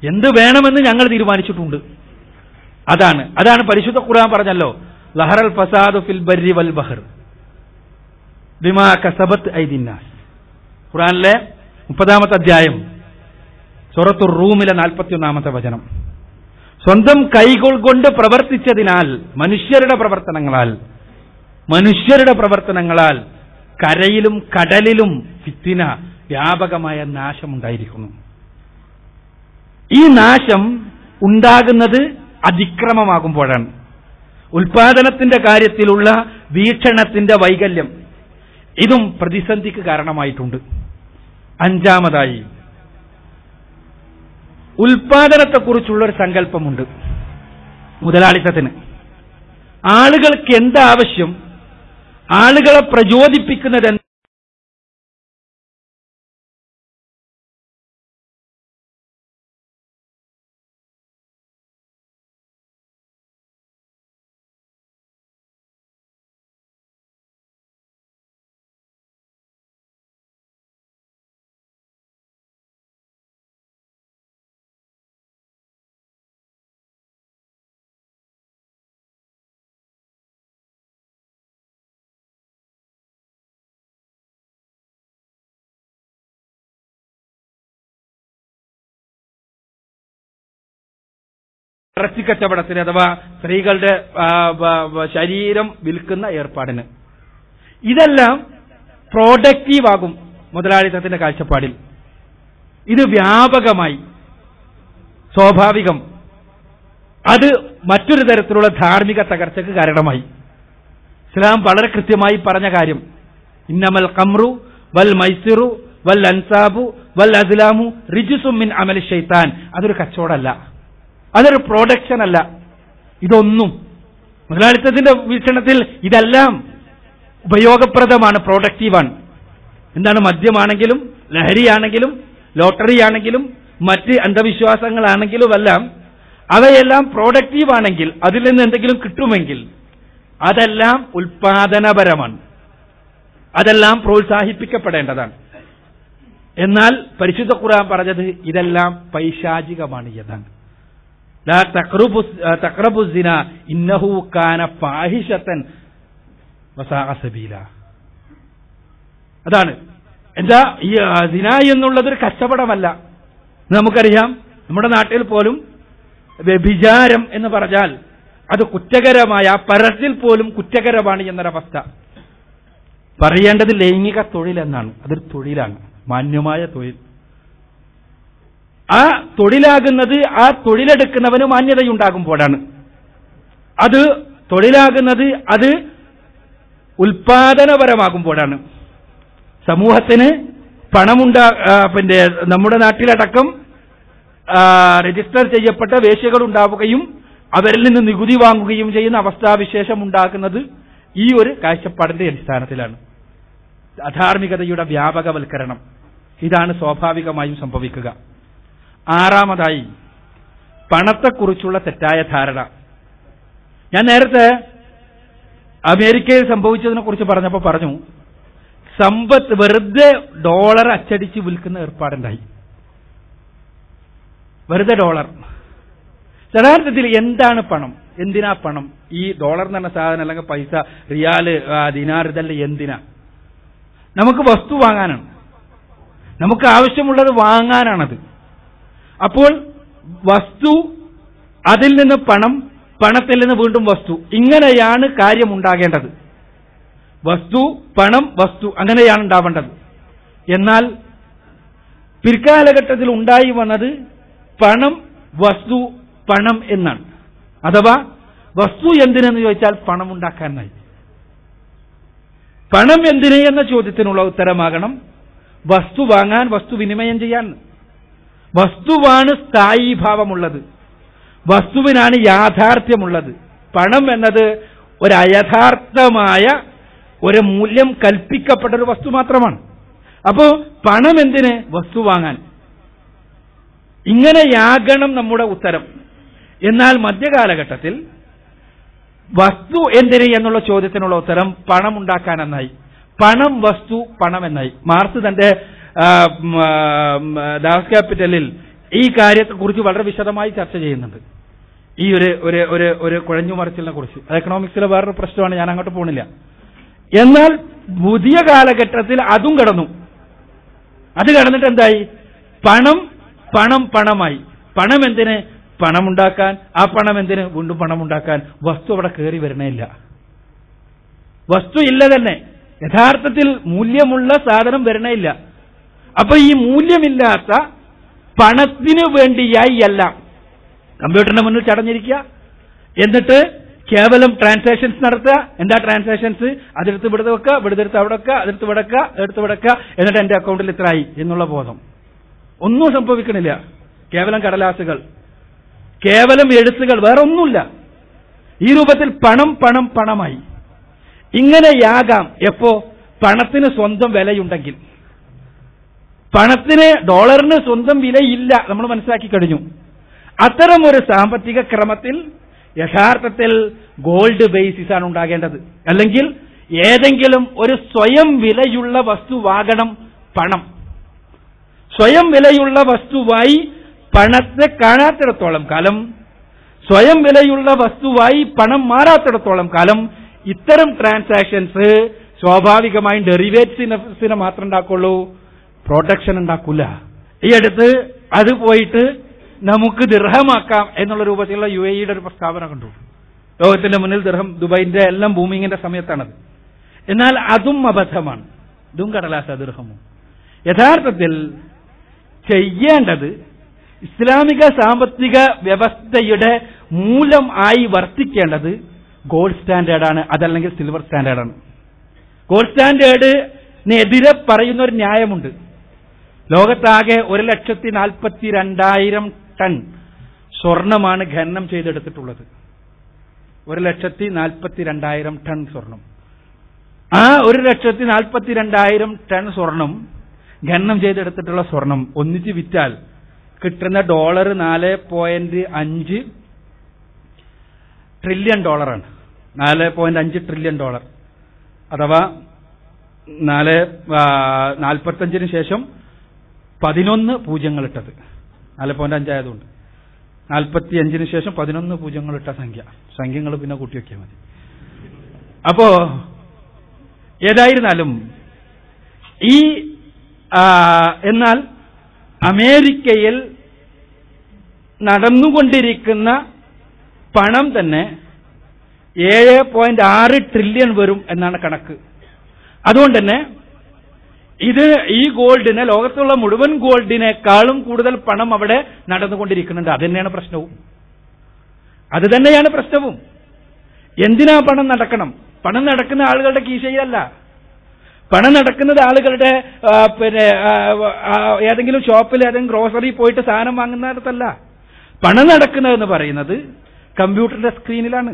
എന്ത് വേണമെന്ന് ഞങ്ങൾ തീരുമാനിച്ചിട്ടുണ്ട്. അതാണ് പരിശുദ്ധ ഖുർആൻ പറഞ്ഞല്ലോ, ലഹറൽ ഫസാദു ഫിൽ ബർരി വൽ ബഹർ ബിമാ കസബത് ഐദിന്നാസ്. ഖുർആനിലെ 30-ാമത്തെ അധ്യായം സൂറത്തുർ റൂമിലെ 41-ാമത്തെ വചനം. സ്വന്തം കൈകൾ കൊണ്ട് പ്രവർത്തിച്ചതിനാൽ മനുഷ്യരുടെ പ്രവർത്തനങ്ങളാൽ കരയിലും കടലിലും ഫിത്തിന, വ്യാപകമായ നാശമുണ്ടായിരിക്കുന്നു. ഈ നാശം ഉണ്ടാകുന്നത് അതിക്രമമാകുമ്പോഴാണ്. ഉൽപാദനത്തിന്റെ കാര്യത്തിലുള്ള വീക്ഷണത്തിന്റെ വൈകല്യം ഇതും പ്രതിസന്ധിക്ക് കാരണമായിട്ടുണ്ട്. 5-ാമതായി ഉൽപാദനത്തെക്കുറിച്ചുള്ളൊരു സങ്കല്പമുണ്ട് മുതലാളിത്തത്തിന്. ആളുകൾക്ക് എന്താവശ്യം, ആളുകളെ പ്രചോദിപ്പിക്കുന്നത് ഇറച്ചിക്കച്ചവടത്തിന് അഥവാ സ്ത്രീകളുടെ ശരീരം വിൽക്കുന്ന ഏർപ്പാടിന്. ഇതെല്ലാം പ്രോഡക്റ്റീവ് ആകും മുതലാളിത്തത്തിന്റെ കാഴ്ചപ്പാടിൽ. ഇത് വ്യാപകമായി സ്വാഭാവികം, അത് മറ്റൊരു തരത്തിലുള്ള ധാർമ്മിക തകർച്ചയ്ക്ക് കാരണമായി. ഇസ്ലാം വളരെ കൃത്യമായി പറഞ്ഞ കാര്യം, ഇന്നമൽ ഖംറു വൽ മൈസിറു വൽ അൻസാബു വൽ അസ്ലാമു റിജ്സും മിൻ അമലി ശൈത്താൻ. അതൊരു കച്ചവടമല്ല, അതൊരു പ്രൊഡക്ഷൻ അല്ല. ഇതൊന്നും മുതലാളിത്തത്തിന്റെ വീക്ഷണത്തിൽ ഇതെല്ലാം ഉപയോഗപ്രദമാണ്, പ്രൊഡക്റ്റീവാണ്. എന്താണ്? മദ്യമാണെങ്കിലും ലഹരിയാണെങ്കിലും ലോട്ടറി ആണെങ്കിലും മറ്റ് അന്ധവിശ്വാസങ്ങളാണെങ്കിലും എല്ലാം അവയെല്ലാം പ്രൊഡക്റ്റീവാണെങ്കിൽ, അതിൽ നിന്ന് എന്തെങ്കിലും കിട്ടുമെങ്കിൽ അതെല്ലാം ഉൽപാദനപരമാണ്, അതെല്ലാം പ്രോത്സാഹിപ്പിക്കപ്പെടേണ്ടതാണ്. എന്നാൽ പരിശുദ്ധ ഖുർആൻ പറഞ്ഞത് ഇതെല്ലാം പൈശാചികമാണ് എന്നാണ്. ലാ തഖ്റബു സിന ഇന്നഹു കാന ഫാഹിശതൻ വസാഅ സബീല. അതാണ് എന്താ ഈ സിന എന്നുള്ളതൊരു കച്ചവടമല്ല. നമുക്കറിയാം, നമ്മുടെ നാട്ടിൽ പോലും വ്യഭിചാരം എന്ന് പറഞ്ഞാൽ അത് കുറ്റകരമായ, പരത്തിൽ പോലും കുറ്റകരമാണ് എന്നൊരവസ്ഥ. പറയേണ്ടത് ലൈംഗിക തൊഴിൽ എന്നാണ്. അതൊരു തൊഴിലാണ്, മാന്യമായ തൊഴിൽ. ആ തൊഴിലാകുന്നത് ആ തൊഴിലെടുക്കുന്നവന് മാന്യതയുണ്ടാകുമ്പോഴാണ്. അത് തൊഴിലാകുന്നത് അത് ഉൽപാദനപരമാകുമ്പോഴാണ്. സമൂഹത്തിന് പിന്നെ നമ്മുടെ നാട്ടിലടക്കം രജിസ്റ്റർ ചെയ്യപ്പെട്ട വേശ്യകൾ ഉണ്ടാവുകയും അവരിൽ നിന്ന് നികുതി വാങ്ങുകയും ചെയ്യുന്ന അവസ്ഥാവിശേഷം ഉണ്ടാക്കുന്നത് ഈ ഒരു കാഴ്ചപ്പാടിന്റെ അടിസ്ഥാനത്തിലാണ്. അധാർമികതയുടെ വ്യാപകവൽക്കരണം, ഇതാണ് സ്വാഭാവികമായും സംഭവിക്കുക. 6-ാമതായി പണത്തെക്കുറിച്ചുള്ള തെറ്റായ ധാരണ. ഞാൻ നേരത്തെ അമേരിക്കയിൽ സംഭവിച്ചതിനെ കുറിച്ച് പറഞ്ഞപ്പോൾ പറഞ്ഞു, സമ്പത്ത് വെറുതെ ഡോളർ അച്ചടിച്ച് വിൽക്കുന്ന ഏർപ്പാടുണ്ടായി. വെറുതെ ഡോളർ. യഥാർത്ഥത്തിൽ എന്താണ് പണം? എന്തിനാ പണം? ഈ ഡോളർ എന്ന് പറഞ്ഞ സാധനം, അല്ലെങ്കിൽ പൈസ, റിയാല്, ദിനാർ, ഇതെല്ലാം എന്തിനാ? നമുക്ക് വസ്തു വാങ്ങാനാണ്, നമുക്ക് ആവശ്യമുള്ളത് വാങ്ങാനാണത്. അപ്പോൾ വസ്തു, അതിൽ നിന്ന് പണം, പണത്തിൽ നിന്ന് വീണ്ടും വസ്തു, ഇങ്ങനെയാണ് കാര്യമുണ്ടാകേണ്ടത്. വസ്തു, പണം, വസ്തു, അങ്ങനെയാണ് ഉണ്ടാവേണ്ടത്. എന്നാൽ പിൽക്കാലഘട്ടത്തിൽ ഉണ്ടായി വന്നത് പണം, വസ്തു, പണം എന്നാണ്. അഥവാ വസ്തു എന്തിനെന്ന് ചോദിച്ചാൽ പണം ഉണ്ടാക്കാനായി. പണം എന്തിന് എന്ന ചോദ്യത്തിനുള്ള ഉത്തരമാകണം വസ്തു വാങ്ങാൻ, വസ്തു വിനിമയം ചെയ്യാൻ. വസ്തുവാണ് സ്ഥായീഭാവമുള്ളത്, വസ്തുവിനാണ് യാഥാർത്ഥ്യമുള്ളത്. പണം എന്നത് ഒരു അയഥാർത്ഥമായ ഒരു മൂല്യം കൽപ്പിക്കപ്പെട്ട ഒരു വസ്തു മാത്രമാണ്. അപ്പോ പണം എന്തിന്? വസ്തു വാങ്ങാൻ. ഇങ്ങനെയാകണം നമ്മുടെ ഉത്തരം. എന്നാൽ മധ്യകാലഘട്ടത്തിൽ വസ്തു എന്തിന് എന്നുള്ള ചോദ്യത്തിനുള്ള ഉത്തരം പണം ഉണ്ടാക്കാൻ എന്നായി. പണം, വസ്തു, പണം എന്നായി. മാർക്സ് തന്റെ ദാസ് ക്യാപിറ്റലിൽ ഈ കാര്യത്തെക്കുറിച്ച് വളരെ വിശദമായി ചർച്ച ചെയ്യുന്നുണ്ട്. ഈ ഒരു കുഴഞ്ഞുമറിച്ചിലിനെ കുറിച്ച്. അത് എക്കണോമിക്സിലെ വേറൊരു പ്രശ്നമാണ്, ഞാൻ അങ്ങോട്ട് പോകുന്നില്ല. എന്നാൽ പുതിയ കാലഘട്ടത്തിൽ അതും കടന്നു. അത് കടന്നിട്ട് എന്തായി? പണമായി. പണം എന്തിന്? പണമുണ്ടാക്കാൻ. ആ പണം എന്തിന്? വീണ്ടും പണമുണ്ടാക്കാൻ. വസ്തു അവിടെ കയറി വരണേയില്ല. വസ്തു ഇല്ല തന്നെ. യഥാർത്ഥത്തിൽ മൂല്യമുള്ള സാധനം വരണേയില്ല. അപ്പൊ ഈ മൂല്യമില്ലാത്ത പണത്തിനു വേണ്ടിയായി അല്ല കമ്പ്യൂട്ടറിന്റെ മുന്നിൽ ചടഞ്ഞിരിക്കുക, എന്നിട്ട് കേവലം ട്രാൻസാക്ഷൻസ് നടത്തുക. എന്താ ട്രാൻസാക്ഷൻസ്? അതെടുത്ത് ഇവിടുത്തെ വെക്കുക, ഇവിടുത്തെ അവിടെ വെക്കുക, അതെടുത്ത് വിടക്കുക, എടുത്ത് വിടക്കുക, എന്നിട്ട് എന്റെ അക്കൗണ്ടിൽ ഇത്രയായി എന്നുള്ള ബോധം. ഒന്നും സംഭവിക്കണില്ല. കേവലം കടലാസുകൾ, കേവലം എഴുത്തുകൾ, വേറെ ഒന്നുമില്ല. ഈ രൂപത്തിൽ പണമായി. ഇങ്ങനെയാകാം എപ്പോ? പണത്തിന് സ്വന്തം വിലയുണ്ടെങ്കിൽ. പണത്തിന്, ഡോളറിന് സ്വന്തം വിലയില്ല, നമ്മൾ മനസ്സിലാക്കി കഴിഞ്ഞു. അത്തരം ഒരു സാമ്പത്തിക ക്രമത്തിൽ യഥാർത്ഥത്തിൽ ഗോൾഡ് ബേസിസ് ആണ് ഉണ്ടാകേണ്ടത്. അല്ലെങ്കിൽ ഏതെങ്കിലും ഒരു സ്വയം വിലയുള്ള വസ്തുവാകണം പണം. സ്വയം വിലയുള്ള വസ്തുവായി പണത്തെ കാണാത്തിടത്തോളം കാലം, സ്വയം വിലയുള്ള വസ്തുവായി പണം മാറാത്തിടത്തോളം കാലം ഇത്തരം ട്രാൻസാക്ഷൻസ് സ്വാഭാവികമായും ഡെറിവേറ്റീവ്സിനെ മാത്രം ഉണ്ടാക്കുള്ളൂ, പ്രൊഡക്ഷൻ ഉണ്ടാക്കൂല. ഈ അടുത്ത് അത് പോയിട്ട് നമുക്ക് ദിർഹമാക്കാം എന്നുള്ള രൂപത്തിലുള്ള UAE-യുടെ ഒരു പ്രസ്താവന കണ്ടു. ലോകത്തിന്റെ മുന്നിൽ ദിർഹം, ദുബൈന്റെ എല്ലാം ബൂമിങ്ങിന്റെ സമയത്താണത്. എന്നാൽ അതും അബദ്ധമാണ്. ഇതും കടലാസ ദിർഹമും. യഥാർത്ഥത്തിൽ ചെയ്യേണ്ടത് ഇസ്ലാമിക സാമ്പത്തിക വ്യവസ്ഥയുടെ മൂലം ആയി വർത്തിക്കേണ്ടത് ഗോൾഡ് സ്റ്റാൻഡേർഡാണ്, അതല്ലെങ്കിൽ സിൽവർ സ്റ്റാൻഡേർഡാണ്. ഗോൾഡ് സ്റ്റാൻഡേർഡിനെതിരെ പറയുന്ന ഒരു ന്യായമുണ്ട്. ലോകത്താകെ 1,42,000 ടൺ സ്വർണമാണ് ഖനനം ചെയ്തെടുത്തിട്ടുള്ളത്. 1,42,000 ടൺ സ്വർണം. ആ 1,42,000 ടൺ സ്വർണം, ഖനനം ചെയ്തെടുത്തിട്ടുള്ള സ്വർണം ഒന്നിച്ച് വിറ്റാൽ കിട്ടുന്ന ഡോളർ $4.5 ട്രില്യൺ. 4.5 trillion dollar. അഥവാ 45 ശേഷം 11 പൂജ്യങ്ങളിട്ടത്. 4.5 ആയതുകൊണ്ട് 45 ശേഷം 11 പൂജ്യങ്ങളിട്ട സംഖ്യകൾ പിന്നെ കൂട്ടി വയ്ക്കിയാൽ മതി. അപ്പോ ഏതായിരുന്നാലും എന്നാൽ അമേരിക്കയിൽ നടന്നുകൊണ്ടിരിക്കുന്ന പണം തന്നെ 7.6 ട്രില്യൺ വരും എന്നാണ് കണക്ക്. അതുകൊണ്ട് തന്നെ ഈ ഗോൾഡിനെ, ലോകത്തുള്ള മുഴുവൻ ഗോൾഡിനേക്കാളും കൂടുതൽ പണം അവിടെ നടന്നുകൊണ്ടിരിക്കുന്നുണ്ട്. അത് തന്നെയാണ് പ്രശ്നവും. എന്തിനാ പണം നടക്കണം? പണം നടക്കുന്ന ആളുകളുടെ കീശയിലല്ല. പണം നടക്കുന്നത് ആളുകളുടെ ഏതെങ്കിലും ഷോപ്പിൽ, ഏതെങ്കിലും ഗ്രോസറി പോയിട്ട് സാധനം വാങ്ങുന്നിടത്തല്ല. പണം നടക്കുന്നതെന്ന് പറയുന്നത് കമ്പ്യൂട്ടറിന്റെ സ്ക്രീനിലാണ്.